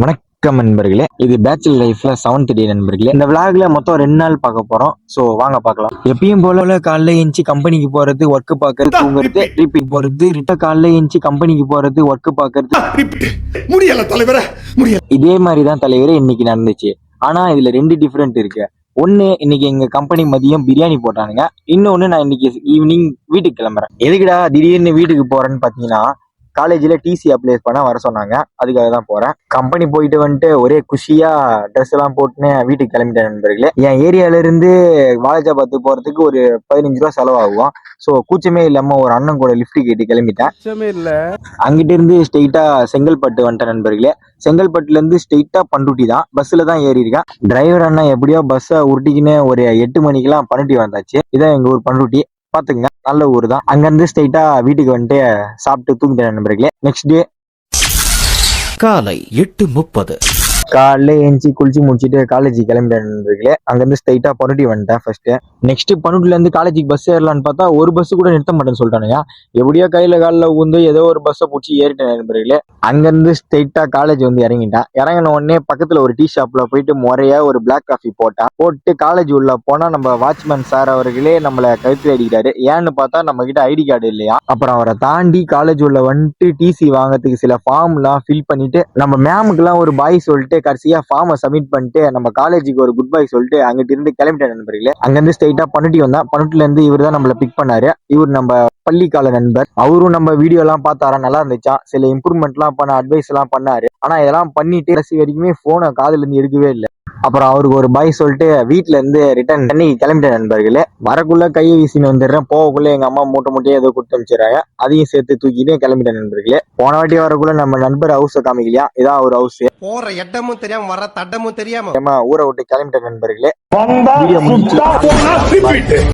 வணக்கம் நண்பர்களே, இது பேச்சுலர் லைஃப்ல 7th டே நண்பர்களே. இந்த விளாக்ல மொத்தம் 2 நாள் பார்க்க போறோம். சோ வாங்க பார்க்கலாம். எப்பயும் போல காலைல எஞ்சி கம்பெனிக்கு போறது, ஒர்க் பாக்குறது, தூங்குறது, ரிப்பீட் போறது, காலைல எஞ்சி கம்பெனிக்கு போறது, ஒர்க் பாக்குறது. முடியல தலைவரே, முடியல. இதே மாதிரி தான் தலைவரே இன்னைக்கு நடந்துச்சு. ஆனா இதுல 2 டிஃபரெண்ட் இருக்கு. ஒன்னு, இன்னைக்கு எங்க கம்பெனி மதியம் பிரியாணி போட்டானுங்க. இன்னொன்னு, நான் இன்னைக்கு ஈவினிங் வீட்டுக்கு கிளம்புறேன். எதுக்குடா திடீர்னு வீட்டுக்கு போறேன்னு பாத்தீங்கன்னா, காலேஜ்ல டிசி அப்ளை பண்ண வர சொன்னாங்க. அதுக்காக தான் போறேன். கம்பெனி போயிட்டு வந்துட்டு ஒரே குஷியா ட்ரெஸ் எல்லாம் போட்டுன்னு வீட்டுக்கு கிளம்பிட்டேன் நண்பர்களே. என் ஏரியால இருந்து வாலாஜாபாத் போறதுக்கு ஒரு 15 ரூபா செலவாகும். சோ கூச்சமே இல்லாம ஒரு அண்ணன் கூட லிஃப்ட் கேட்டு கிளம்பிட்டேன். அங்கிட்ட இருந்து ஸ்ட்ரெயிட்டா செங்கல்பட்டு வந்துட்டேன் நண்பர்களே. செங்கல்பட்டுல இருந்து ஸ்ட்ரெயிட்டா பண்ருட்டி தான். பஸ்ல தான் ஏறி இருக்கேன். டிரைவர் அண்ணா எப்படியோ பஸ்ஸை உருட்டிக்கின்னு ஒரு 8 மணிக்கெல்லாம் பண்ருட்டி வந்தாச்சு. இதான் எங்க ஊர் பண்ருட்டி. பாத்துங்க, நல்ல ஊர் தான். அங்க இருந்து ஸ்ட்ரெயிட்டா வீட்டுக்கு வந்துட்டு சாப்பிட்டு தூங்கிட்டேன் நண்பர்களே. நெக்ஸ்ட் டே காலை 8:30 காலைல ஏஞ்சி குளிச்சு முடிச்சுட்டு காலேஜ் கிளம்பிட்டேன் நண்பர்களே. அங்கிருந்து ஸ்ட்ரெயிட்டா பண்ருட்டி வந்துட்டேன் ஃபர்ஸ்ட். நெக்ஸ்ட் பண்ருட்டில இருந்து காலேஜுக்கு பஸ் ஏறலான்னு பார்த்தா ஒரு பஸ் கூட நிறுத்த மாட்டேன்னு சொல்லிட்டானுங்க. எப்படியோ கையில காலில் ஊந்து ஏதோ ஒரு பஸ்ஸை பிடிச்சி ஏறிட்டேன் நண்பர்களே. அங்கிருந்து ஸ்ட்ரெயிட்டா காலேஜ் வந்து இறங்கிட்டேன். இறங்கின உடனே பக்கத்துல ஒரு டீ ஷாப்ல போயிட்டு முறையா ஒரு பிளாக் காஃபி போட்டு காலேஜ் உள்ள போனா நம்ம வாட்ச்மேன் சார் அவர்களே நம்மள கழுத்து அடிக்கிறாரு. ஏன்னு பார்த்தா நம்ம கிட்ட ஐடி கார்டு இல்லையா. அப்புறம் அவரை தாண்டி காலேஜ் உள்ள வந்துட்டு டிசி வாங்கறதுக்கு சில ஃபார்ம் எல்லாம் ஃபில் பண்ணிட்டு நம்ம மேமுக்கு எல்லாம் ஒரு பாய் சொல்லிட்டு கடைசியா ஃபார்மை சப்மிட் பண்ணிட்டு நம்ம காலேஜுக்கு ஒரு குட் பை சொல்லிட்டு அங்கிட்டு இருந்து கிளம்பிட்டேன் நண்பர்களே. அங்கிருந்து ஸ்ட்ரெயிட்டா பண்ருட்டி வந்தா. பண்ருட்டில இருந்து இவர் தான் நம்மள பிக் பண்ணாரு. இவர் நம்ம பள்ளிக்கால நண்பர். அவரும் நம்ம வீடியோ எல்லாம் பார்த்தாரா, நல்லா இருந்துச்சா. சில இம்ப்ரூவ்மெண்ட் எல்லாம் பண்ண அட்வைஸ் எல்லாம் பண்ணாரு. ஆனா இதெல்லாம் பண்ணிட்டு கடைசி வரைக்குமே போனை காதுல இருந்து எடுக்கவே இல்லை. அப்புறம் அவருக்கு ஒரு பாய் சொல்லிட்டு வீட்டுல இருந்து ரிட்டர்ன் பண்ணி கிளம்பிட்டேன் நண்பர்களே. வரக்குள்ள கையை வீசின்னு வந்துடுறேன். போகக்குள்ள எங்க அம்மா மூட்டையே ஏதோ கொடுத்து அமைச்சிடறாங்க. அதையும் சேர்த்து தூக்கிட்டு கிளம்பிட்டேன் நண்பர்களே. போன வாட்டி வரக்குள்ள நம்ம நண்பர் ஹவுஸை காமிக்கலையா, இதான் ஒரு ஹவுஸ். போற இடமும் தெரியாம வர தட்டமும் தெரியாம ஊரை விட்டு கிளம்பிட்டேன் நண்பர்களே. வீடியோ முடிச்சு